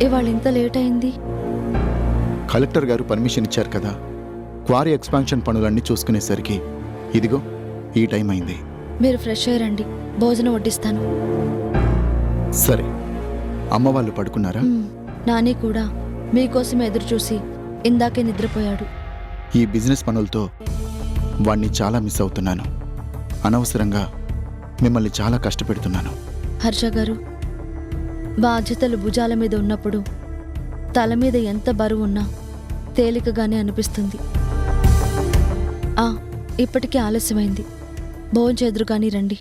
ఇవాళ ఇంత లేట్ అయింది? కలెక్టర్ గారు పర్మిషన్ ఇచ్చారు కదా, క్వారీ ఎక్స్పాన్షన్ పనులన్నీ చూసుకునేసరికి ఇదిగో ఈ టైం అయింది. మీరు ఫ్రెష్ అయ్యారండి, భోజనం వడ్డిస్తాను. సరే, అమ్మ వాళ్ళు పడుకున్నారా? నాని కూడా మీకోసం ఎదురు చూసి ఇందాకే నిద్రపోయాడు. ఈ బిజినెస్ పనులతో వాణ్ణి చాలా మిస్ అవుతున్నాను. అనవసరంగా మిమ్మల్ని చాలా కష్టపెడుతున్నాను. హర్ష గారు, బాధ్యతలు భుజాల మీద ఉన్నప్పుడు తల మీద ఎంత బరువున్నా తేలికగానే అనిపిస్తుంది. ఇప్పటికే ఆలస్యమైంది, భోంచేదురు కానీ రండి.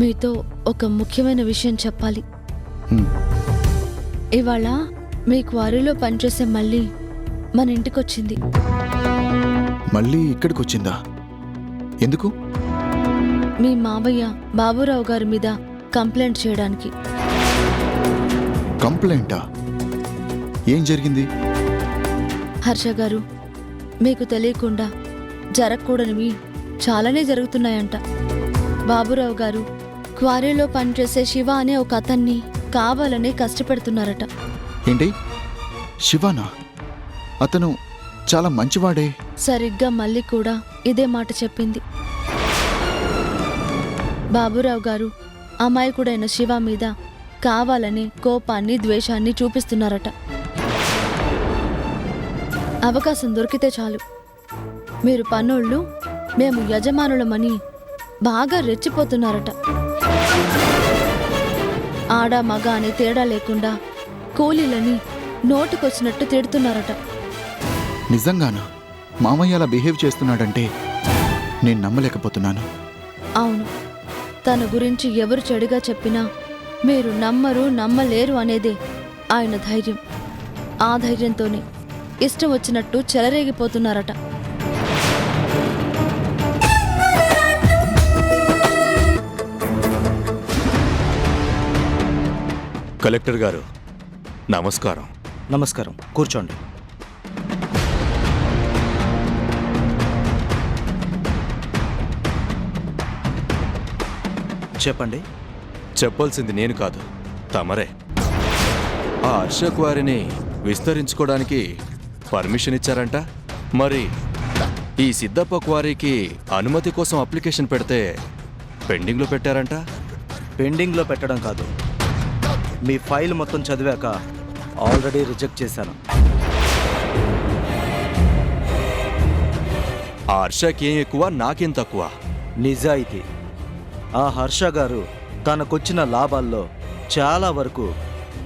మీతో ఒక ముఖ్యమైన విషయం చెప్పాలి. ఇవాళ మీ క్వారీలో పనిచేసే మళ్ళీ మన ఇంటికొచ్చింది. మళ్ళీ ఇక్కడికి వచ్చిందా? ఎందుకు? మీ మావయ్య బాబురావు గారి మీద కంప్లైంట్ చేయడానికి. కంప్లైంటా? ఏం జరిగింది? హర్ష గారు, మీకు తెలియకుండా జరగకూడనివి చాలానే జరుగుతున్నాయంట. బాబురావు గారు క్వారీలో పనిచేసే శివ అనే ఒక అతన్ని కావాలని కష్టపెడుతున్నారట. ఏంటి? శివానా? అతను చాలా మంచివాడే. సరిగ్గా మళ్ళీ కూడా ఇదే మాట చెప్పింది. బాబురావు గారు అమాయకుడైన శివ మీద కావాలని కోపాన్ని ద్వేషాన్ని చూపిస్తున్నారట. అవకాశం దొరికితే చాలు మీరు పనోళ్ళు, మేము యజమానులమని బాగా రెచ్చిపోతున్నారట. ఆడ మగ అని తేడా లేకుండా కూలీలని నోటికొచ్చినట్టు తిడుతున్నారట. నిజంగానా? మామయ్య అలా బిహేవ్ చేస్తున్నాడంటే నేను నమ్మలేకపోతున్నాను. అవును, తన గురించి ఎవరు చెడుగా చెప్పినా మీరు నమ్మరు, నమ్మలేరు అనేదే ఆయన ధైర్యం. ఆ ధైర్యంతోనే ఇష్టం వచ్చినట్టు చెలరేగిపోతున్నారట. కలెక్టర్ గారు నమస్కారం. నమస్కారం, కూర్చోండి. చెప్పండి. చెప్పాల్సింది నేను కాదు, తమరే. ఆ హర్ష క్వారీని విస్తరించుకోవడానికి పర్మిషన్ ఇచ్చారంట. మరి ఈ సిద్ధప్ప క్వారీకి అనుమతి కోసం అప్లికేషన్ పెడితే పెండింగ్లో పెట్టారంట. పెండింగ్లో పెట్టడం కాదు, మీ ఫైల్ మొత్తం చదివాక ఆల్రెడీ రిజెక్ట్ చేశాను. ఆ హర్షకి ఏం ఎక్కువ, నాకేం తక్కువ? నిజాయితీ. ఆ హర్ష గారు తనకొచ్చిన లాభాల్లో చాలా వరకు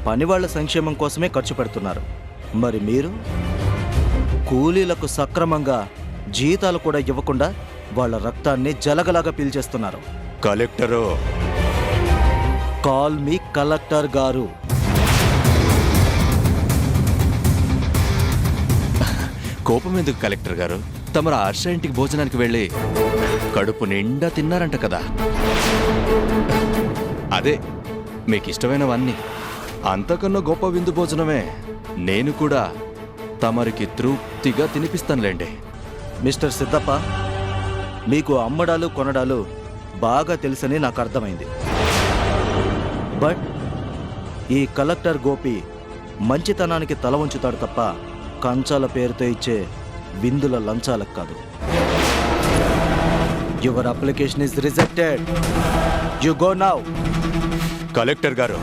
పనివాళ్ల సంక్షేమం కోసమే ఖర్చు పెడుతున్నారు. మరి మీరు కూలీలకు సక్రమంగా జీతాలు కూడా ఇవ్వకుండా వాళ్ళ రక్తాన్ని జలగలాగా పీల్చేస్తున్నారు. కలెక్టరు. కాల్ మీ కలెక్టర్ గారు. కోపం ఎందుకు కలెక్టర్ గారు? తమరు ఆ హర్ష ఇంటికి భోజనానికి వెళ్ళి కడుపు నిండా తిన్నారంట కదా. అదే మీకు ఇష్టమైనవన్నీ. అంతకన్నా గొప్ప విందు భోజనమే. నేను కూడా తమరికి తృప్తిగా తినిపిస్తానులేండి. మిస్టర్ సిద్ధప్ప, మీకు అమ్మడాలు కొనడాలు బాగా తెలుసని నాకు అర్థమైంది. బట్ ఈ కలెక్టర్ గోపి మంచితనానికి తల ఉంచుతాడు తప్ప కంచాల పేరుతో ఇచ్చే విందుల లంచాలకు కాదు. Your application is rejected. You go now. Collector గారు,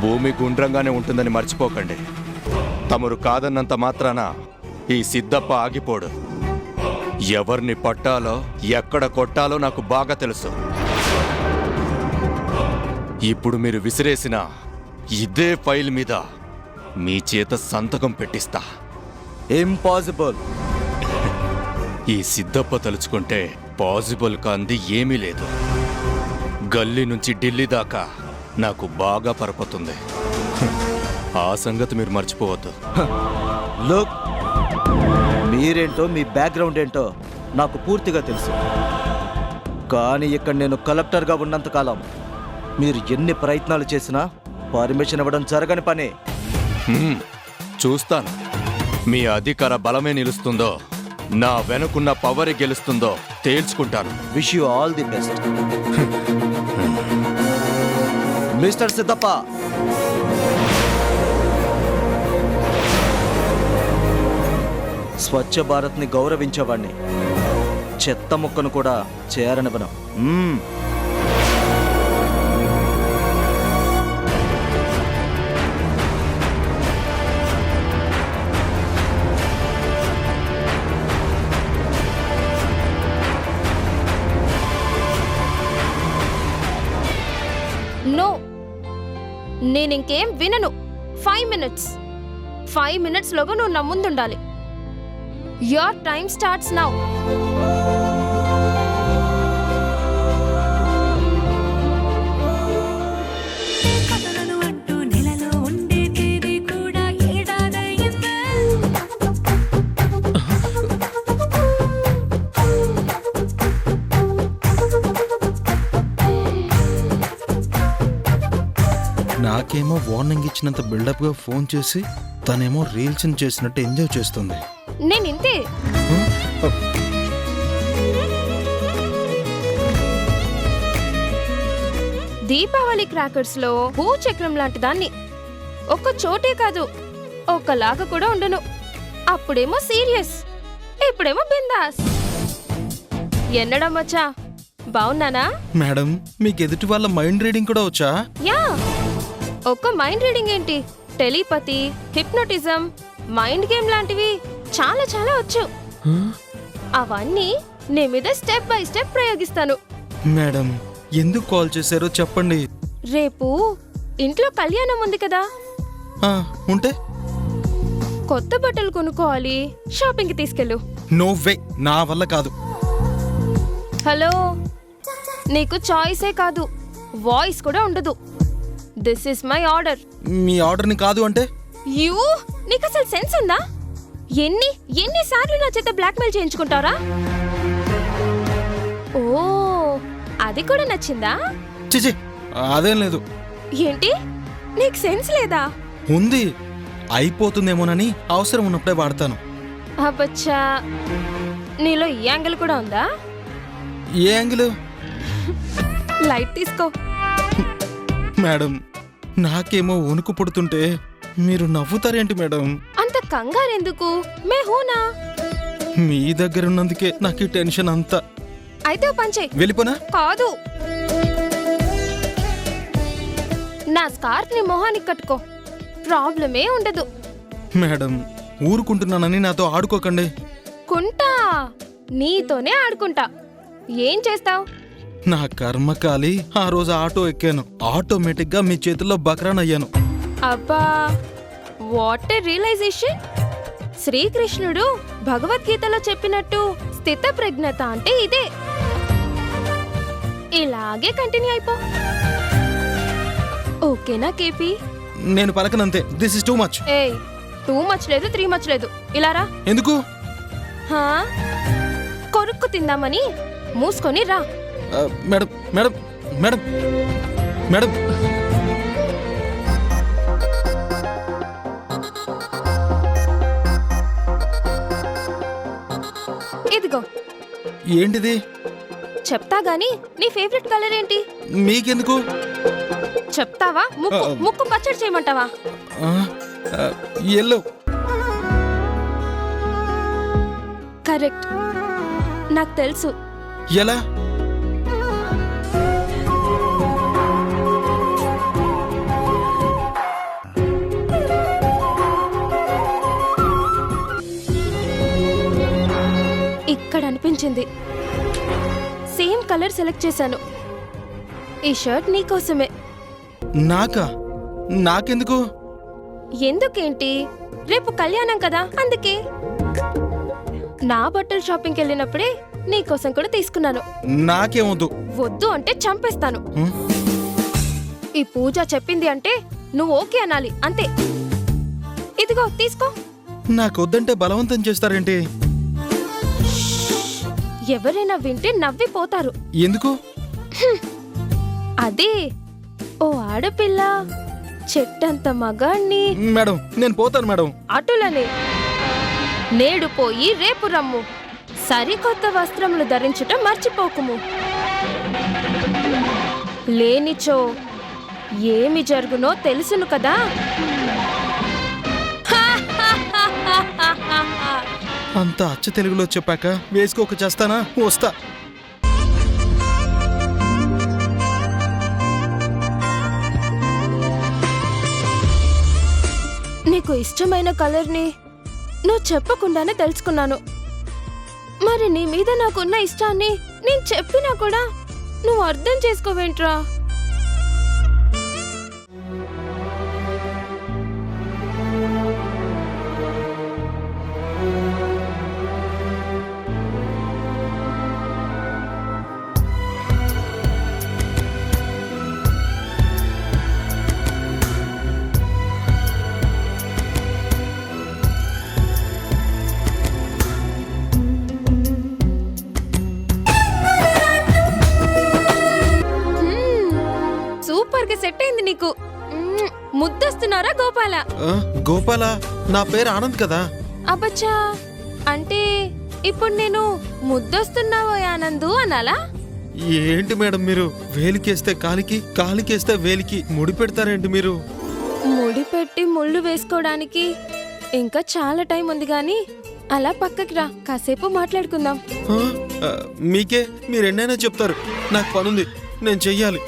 భూమి గుండ్రంగానే ఉంటుందని మర్చిపోకండి. తమరు కాదన్నంత మాత్రాన ఈ సిద్ధప్ప ఆగిపోడు. ఎవరిని పట్టాలో ఎక్కడ కొట్టాలో నాకు బాగా తెలుసు. ఇప్పుడు మీరు విసిరేసిన ఇదే ఫైల్ మీద మీ చేత సంతకం పెట్టిస్తా. ఇంపాసిబుల్. ఈ సిద్ధప్ప తలుచుకుంటే పాసిబుల్ కాంది ఏమీ లేదు. గల్లీ నుంచి ఢిల్లీ దాకా నాకు బాగా పరపతుంది. ఆ సంగతి మీరు మర్చిపోవద్దు. లుక్, మీరేంటో మీ బ్యాక్గ్రౌండ్ ఏంటో నాకు పూర్తిగా తెలుసు. కానీ ఇక్కడ నేను కలెక్టర్గా ఉన్నంతకాలం మీరు ఎన్ని ప్రయత్నాలు చేసినా పర్మిషన్ ఇవ్వడం జరగని పని. చూస్తాను మీ అధికార బలమే నిలుస్తుందో, నా వెనుకున్న పవర్ గెలుస్తుందో తేల్చుకుంటాను. Wish you all the best. Mister Siddappa, స్వచ్ఛ భారత్ని గౌరవించేవాడిని చెత్త ముక్కను కూడా చేరనివ్వను. నో, నేనింకేం వినను. 5 minutes. 5 minutes లోగా నువ్వు నా ముందుండాలి. Your time starts now. నాకేమో వార్నింగ్ ఇచ్చినంత బిల్డప్గా ఫోన్ చేసి తనేమో రీల్స్ చేసినట్టు ఎంజాయ్ చేస్తుంది. నేనింతే. దీపావళి క్రాకర్స్ లో భూచక్రం లాంటి దాన్ని ఒక్క చోటే కాదు, ఒక్కలాగా కూడా ఉండను. అప్పుడేమో సీరియస్, ఇప్పుడేమో బిందాస్. ఎన్నడం వచ్చా? బాగున్నానా? మేడం, మీకు ఎదుటి వాళ్ళ మైండ్ రీడింగ్ కూడా వచ్చా? యా, ఒక్క మైండ్ రీడింగ్ ఏంటి, టెలిపతి, హిప్నోటిజం, మైండ్ గేమ్ లాంటివి చాలా చాలా వచ్చు. అవన్నీ నీ మీద స్టెప్ బై స్టెప్ ప్రయోగిస్తాను. మేడం, ఎందుకు కాల్ చేశారో చెప్పండి. రేపు ఇంట్లో కళ్యాణం ఉంది కదా, ఉంటే కొత్త బట్టలు కొనుక్కోవాలి, షాపింగ్కి తీసుకెళ్ళు. నో వే, నా వల్ల కాదు. హలో, నీకు చాయిసే కాదు, వాయిస్ కూడా ఉండదు. This is my order. మీ ఆర్డర్ని కాదు అంటే? యూ, నీకు అసలు సెన్స్ ఉందా? ఎన్నిసార్లు నా చేత బ్లాక్మెయిల్ చేయించుకుంటారా? ఓ, అది కూడా నచ్చిందా? చిచి, అదేం లేదు. ఏంటి, నీకు సెన్స్ లేదా? ఉంది, అయిపోతుందేమోనని అవసరం ఉన్నప్పుడే వాడతాను. అబ్బచ్చా, నీలో ఈ యాంగిల్ కూడా ఉందా? ఏ యాంగిల్? లైట్ తీసుకో. మేడం, నాకేమో వణుకు పుడుతుంటే మీరు నవ్వుతారేంటి మేడం? అంత కంగారెందుకు? మే హూనా. మీ దగ్గర ఉన్నందుకే నాకు ఈ టెన్షన్ అంతా. అయితే ఓ పని చెయ్. వెళ్ళిపోనా? కాదు, నా స్కార్ఫ్ ని మొహానికి కట్టుకో, ప్రాబ్లమే ఉండదు. మేడం, ఊరుకుంటున్నానని నాతో ఆడుకోకండి. కుంటా, నీతోనే ఆడుకుంటా. ఏం చేస్తావ్? నా కర్మకాలి, ఆ రోజు ఆటో ఎక్కాను, ఆటోమేటిక్ గా మీ చేతుల్లో బక్రాన్ అయ్యాను. అబ్బా, వాట్ ఏ రియలైజేషన్. శ్రీకృష్ణుడు భగవద్గీతలో చెప్పినట్టు స్థిత ప్రజ్ఞత అంటే ఇదే. ఇలాగే కంటిన్యూ అయిపో, ఓకేనా కేపీ? నేను పలకనంతే. This is too much. ఏయ్, టూ మచ్ లేదు, 3 మచ్ లేదు. ఇలా రా. ఎందుకు? కొరుక్కు తిందామని. మూసుకొని రా. మేడం మేడం మేడం మేడం ఇదిగో. ఏంటిది? చెప్తా గాని, నీ ఫేవరెట్ కలర్ ఏంటి? మీకెందుకు? చెప్తావా? ముక్కు పచ్చడి చేయమంటావా? ఎల్లో. కరెక్ట్, నాకు తెలుసు. ఎలా? ఇక్కడ అనిపించింది. సేమ్ కలర్ సెలెక్ట్ చేశాను. ఈ షర్ట్ నీకోసమే. నాకా? నాకెందుకు? ఎందుకేంటి, రేపు కళ్యాణం కదా, అందుకే. నా బట్టలు షాపింగ్కి వెళ్ళినప్పుడే నీకోసం కూడా తీసుకున్నాను. నాకేమొద్దు. వద్దు అంటే చంపేస్తాను. ఈ పూజ చెప్పింది అంటే నువ్వు ఓకే అనాలి, అంతే. ఇదిగో తీసుకో. నాకొద్దంటే బలవంతం చేస్తారేంటి? ఎవరైనా వింటే నవ్విపోతారు. ఎందుకు? అదే, ఓ ఆడపిల్ల చెట్టంత మగాణ్ణి. మేడం, నేను పోతాను మేడం. అటులనే నేడు పోయి రేపు రమ్ము. సరికొత్త వస్త్రములు ధరించుట మర్చిపోకుము. లేనిచో ఏమి జరుగునో తెలుసును కదా. అంత అచ్చ తెలుగులో చెప్పాక వేసుకోక చేస్తానా? వస్తా. నీకు ఇష్టమైన కలర్ని నువ్వు చెప్పకుండానే తెలుసుకున్నాను. మరి నీ మీద నాకున్న ఇష్టాన్ని నేను చెప్పినా కూడా నువ్వు అర్థం చేసుకోవేంట్రా? సెట్ అయింది నీకు. ముద్దొస్తున్నారా గోపాల? గోపాల? నా పేరు ఆనంద్ కదా. అబ్బచ్చా, అంటే ఇప్పుడు నేను ముద్దొస్తున్నావో ఆనందు అనాలా? ఏంటి మేడం మీరు, వేలికేస్తే కాలికి, కాలికేస్తే వేలికి ముడి పెడతారేంటి మీరు? ముడి పెట్టి ముళ్ళు వేసుకోవడానికి ఇంకా చాలా టైం ఉంది కానీ అలా పక్కకి రా, కాసేపు మాట్లాడుకుందాం. మీకే మీరు ఎన్నైనా చెప్తారు, నాకు పనుంది, నేను చెయ్యాలి.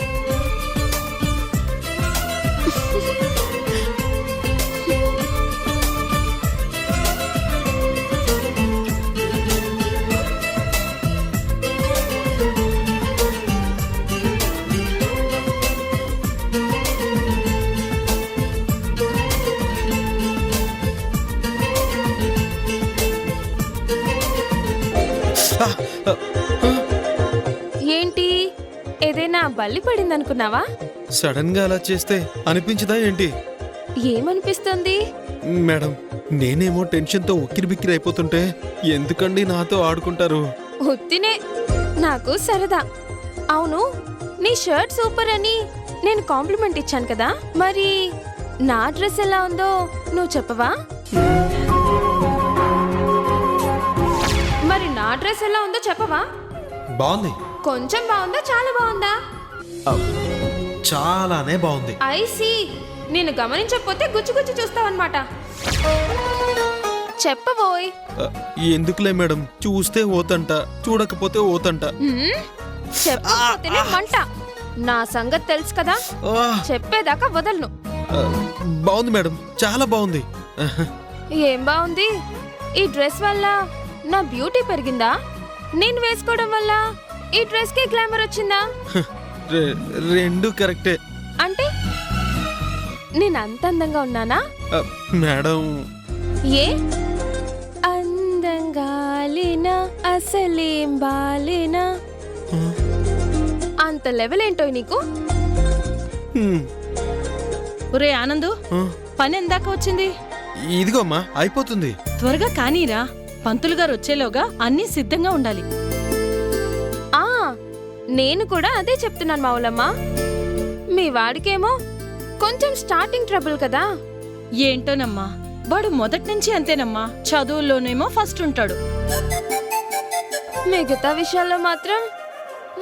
ఏంటి, ఏదైనా బల్లి పడిందనుకున్నావా? సడన్ గా అలా చేస్తే అనిపించదా ఏంటి? ఏమనిపిస్తుంది? మేడం, నేనేమో టెన్షన్తో ఉక్కిరి బిక్కిరి అయిపోతుంటే ఎందుకండి నాతో ఆడుకుంటారు? ఉత్తినే, నాకు సరదా. అవును, నీ షర్ట్ సూపర్ అని నేను కాంప్లిమెంట్ ఇచ్చాను కదా, మరి నా డ్రెస్ ఎలా ఉందో నువ్వు చెప్పవా? మరి నా డ్రెస్ ఎలా ఉందో చెప్పవా? బాగుంది. కొంచెం బాగుందా, చాలా బాగుందా? చాలానే బాగుంది. ఐసి, నేను గమనించకపోతే గుచ్చి గుచ్చి చూస్తావన్నమాట. చెప్పబోయ్. ఎందుకులే మేడం, చూస్తే ఓతంట, చూడకపోతే ఓతంట. చెప్పకపోతేనే మంట. నా సంగతి తెలుసు కదా, చెప్పేదాకా వదలను. బాగుంది మేడం, చాలా బాగుంది. ఏం బాగుంది? ఈ డ్రెస్ వల్ల నా బ్యూటీ పెరిగిందా? నేను వేసుకోవడం వల్ల ఈ డ్రెస్ కి గ్లామర్ వచ్చిందా? రెండు కరెక్టే. అంటే నేను అంత అందంగా ఉన్నానా మేడం? ఏ అందంగా లేనా, అసలేం బాలేనా? అంత లెవెల్ ఏంటో నీకు? ఒరే ఆనందు, పని ఎందాక వచ్చింది? ఇదిగోమ్మా, అయిపోతుంది. త్వరగా కానీరా, పంతులు గారు వచ్చేలోగా అన్నీ సిద్ధంగా ఉండాలి. ఆ నేను కూడా అదే చెప్తున్నాను మావులమ్మ. మీ వాడికేమో కొంచెం స్టార్టింగ్ ట్రబుల్ కదా. ఏంటోనమ్మా, వాడు మొదటి నుంచి అంతేనమ్మా, చదువుల్లోనేమో ఫస్ట్ ఉంటాడు. మిగతా విషయాల్లో మాత్రం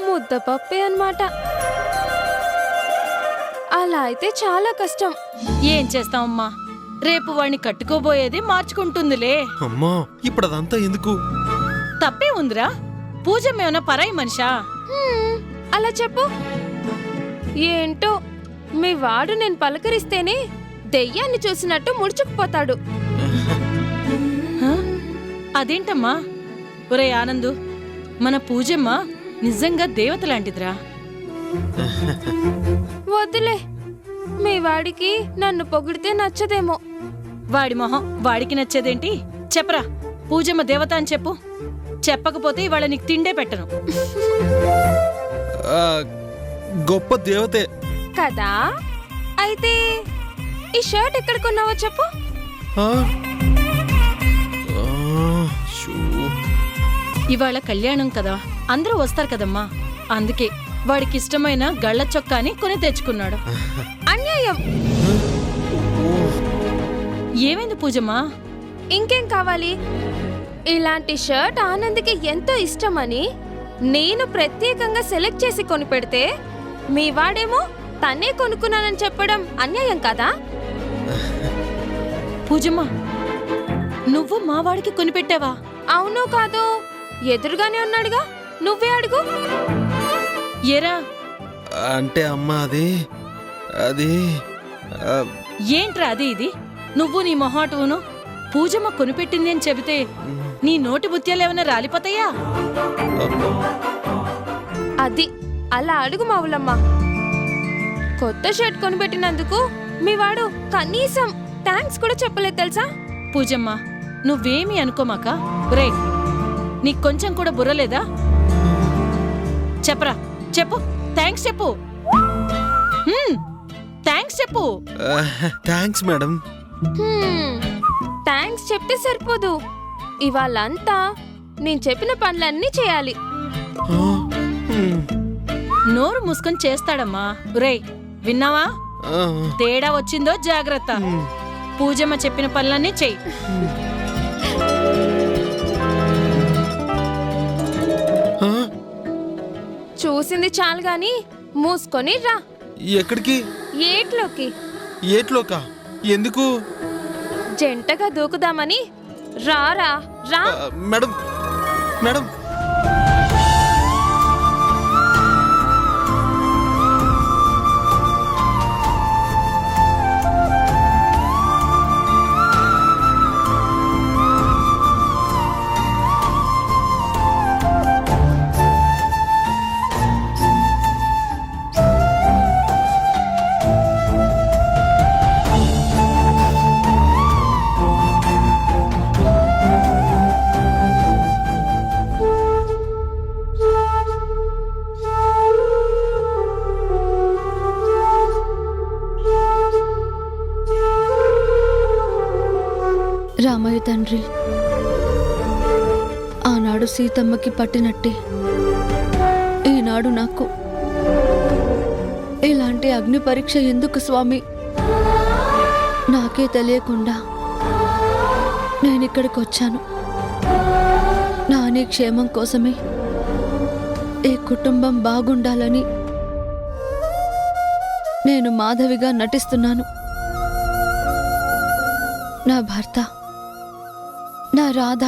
ముద్దపప్పే అన్నమాట. అలా అయితే చాలా కష్టం. ఏం చేస్తామమ్మా, రేపు వాడిని కట్టుకోబోయేది మార్చుకుంటుందిలే. అమ్మా, ఇప్పుడు అదంతా ఎందుకు? తప్పే ఉందిరా, పూజమేమన్నా పరాయి మనిషా? అలా చెప్పు. ఏంటో మీ వాడు నేను పలకరిస్తేనే దెయ్యాన్ని చూసినట్టు ముడుచుకుపోతాడు. అదేంటమ్మా? ఒరే ఆనందు, మన పూజమ్మ నిజంగా దేవత లాంటిదిరా. వద్దులే, మీ వాడికి నన్ను పొగిడితే నచ్చదేమో. వాడి మొహం వాడికి నచ్చేదేంటి? చెప్పరా, పూజమ్మ దేవత అని చెప్పు. చెప్పకపోతే ఇవాళ నీకు తిండే పెట్టను. గొప్ప దేవతే కదా. అయితే ఈ షర్ట్ ఎక్కడ కొన్నావో చెప్పు. ఇవాళ కళ్యాణం కదా, అందరూ వస్తారు కదమ్మా, అందుకే వాడికి ఇష్టమైన గళ్ళ చొక్కాని కొని తెచ్చుకున్నాడు. అన్యాయం. ఏమైంది పూజమ్మా? ఇంకేం కావాలి? ఇలాంటి షర్ట్ ఆనంద్కి ఎంతో ఇష్టమని నేను ప్రత్యేకంగా సెలెక్ట్ చేసి కొనిపెడితే మీ వాడేమో తనే కొనుక్కున్నానని చెప్పడం అన్యాయం కదా? పూజమ్మా, నువ్వు మా వాడికి కొనిపెట్టావా? అవును కాదు, ఎదురుగానే ఉన్నాడుగా, నువ్వే అడుగు. ఏరా అంటే అమ్మా, అది ఏంట్రా అది ఇది? నువ్వు నీ మొహాటువును పూజమ్మ కొనిపెట్టింది అని చెబితే నీ నోటి బుత్యాలేమన్నా రాలిపోతాయా? అది అలా అడుగు మావులమ్మ. కొత్త షర్ట్ కొనిపెట్టినందుకు మీ వాడు కనీసం థ్యాంక్స్ కూడా చెప్పలేదు తెలుసా? పూజమ్మ, నువ్వేమీ అనుకోమాక. రే, నీకు కొంచెం కూడా బుర్రలేదా? చెప్పరా, చెప్పు, థ్యాంక్స్ చెప్పు. థ్యాంక్స్ చెప్పు. Thanks madam. థ్యాంక్స్ చెప్తే సరిపోదు, ఇవాళంతా నేను చెప్పిన పనులన్నీ చేయాలి. నోరు మూసుకొని చేస్తాడమ్మా. రే, విన్నావా? తేడా వచ్చిందో జాగ్రత్త. పూజమ్మ చెప్పిన పనులన్నీ చెయ్యి. చూసింది చాలు గాని మూసుకొని రా. ఎక్కడికి? ఏట్లోకి. ఏట్లోకా? ఎందుకు? జంటగా దూకుదామని. రారా రా. మేడం మేడం రామయ్య తండ్రి, ఆనాడు సీతమ్మకి పట్టినట్టే ఈనాడు నాకు ఇలాంటి అగ్ని పరీక్ష ఎందుకు స్వామి? నాకే తెలియకుండా నేనిక్కడికి వచ్చాను. నాని క్షేమం కోసమే, ఈ కుటుంబం బాగుండాలని నేను మాధవిగా నటిస్తున్నాను. నా భర్త, నా రాధ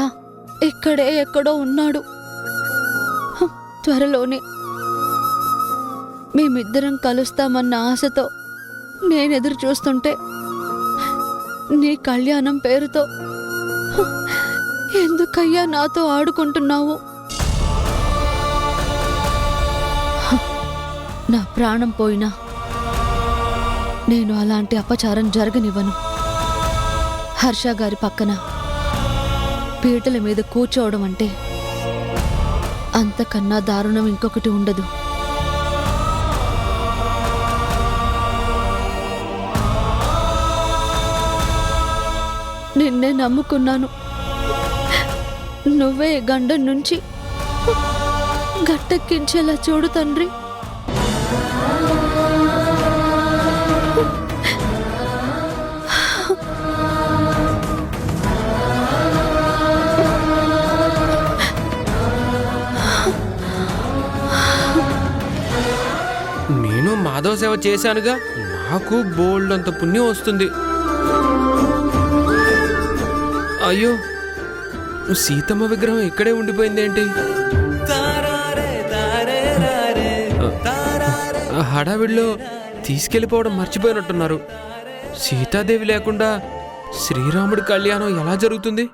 ఇక్కడే ఎక్కడో ఉన్నాడు. త్వరలోనే మేమిద్దరం కలుస్తామన్న ఆశతో నేనెదురు చూస్తుంటే నీ కళ్యాణం పేరుతో ఎందుకయ్యా నాతో ఆడుకుంటున్నావు? నా ప్రాణం పోయినా నేను అలాంటి అపచారం జరగనివ్వను. హర్ష గారి పక్కన పీటల మీద కూర్చోవడం అంటే అంతకన్నా దారుణం ఇంకొకటి ఉండదు. నిన్నే నమ్ముకున్నాను. నువ్వే గండం నుంచి గట్టెక్కించేలా చూడు తండ్రి. నేను మాధవ సేవ చేశానుగా, నాకు బోల్డ్ అంత పుణ్యం వస్తుంది. అయ్యో, సీతమ్మ విగ్రహం ఇక్కడే ఉండిపోయిందేంటి? హడావిడిలో తీసుకెళ్ళిపోవడం మర్చిపోయినట్టున్నారు. సీతాదేవి లేకుండా శ్రీరాముడి కళ్యాణం ఎలా జరుగుతుంది?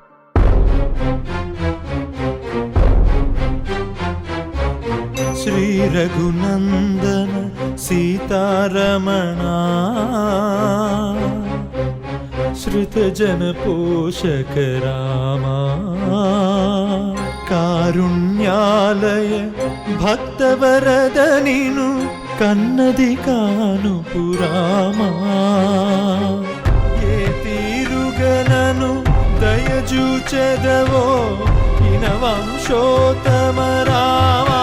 శ్రీ రఘునందన సీతారమణ శ్రుతజన పోషక రామా కారుణ్యాలయ భక్తవరద నిను కన్నది కాను పురామా ఏ తీరుగనను దయజూచెదవో ఇన వంశోత్తమ రామా